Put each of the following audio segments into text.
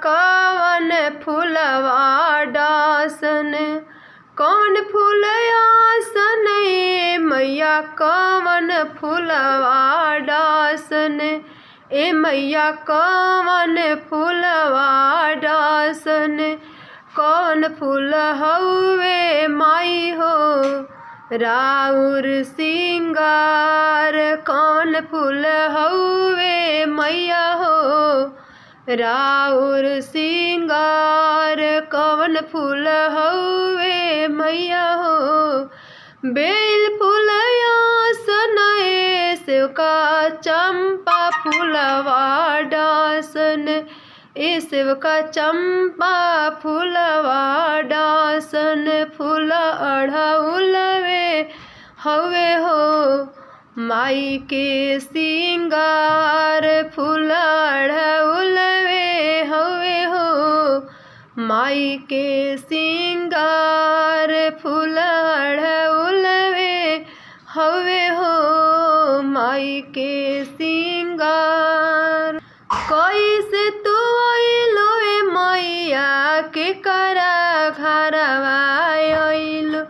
कवन फूलवा डासन, कौन फूल आसन ए मैया कवन फूलवा डासन, ए मैया कवन फूलवा डासन, कौन फूल हउवे माई हो राउर सिंगार, कौन फूल हउवे मैया हो राउर सिंगार, कौन फूल हउवे मैया हो। बेल फूल आसन ए शिव का चंपा फूलवा डासन, ए शिव का चंपा फूलवा डासन, फूल अढ़उलवे हवे हो माई के सिंगार, फूल अढ़उलवे हवे हो माई के सिंगार, फूल अढ़उलवे हवे हो माई के सिंगार। कैसे तू अइलो ए मैया के करा घरवा अइलो,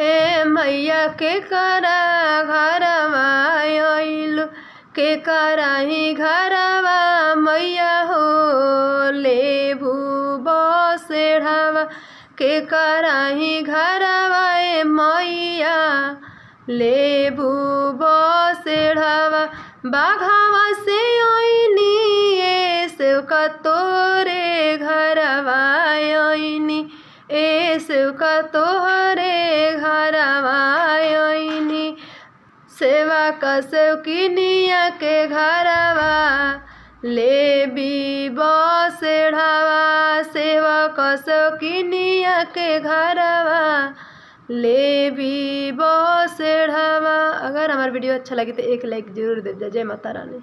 ए मैया के करा घरवा अइलो, के कराही घरवा मैया हो लेबू बसेढ़वा, के कराही घरवा ए मैया लेबू बसेढ़वा। बाघावा से ओइनी ए शिव का तोरे घरवा ओइनी, ए शिव का तोहरे घरवा ओइनी, सेवा का सेवकिनिया के घरवा लेबी बसेढ़वा, सेवा का सेवकिनिया के घरवा लेबी बसेढ़वा। अगर हमारा वीडियो अच्छा लगे तो एक लाइक जरूर दे दे। जय माता रानी।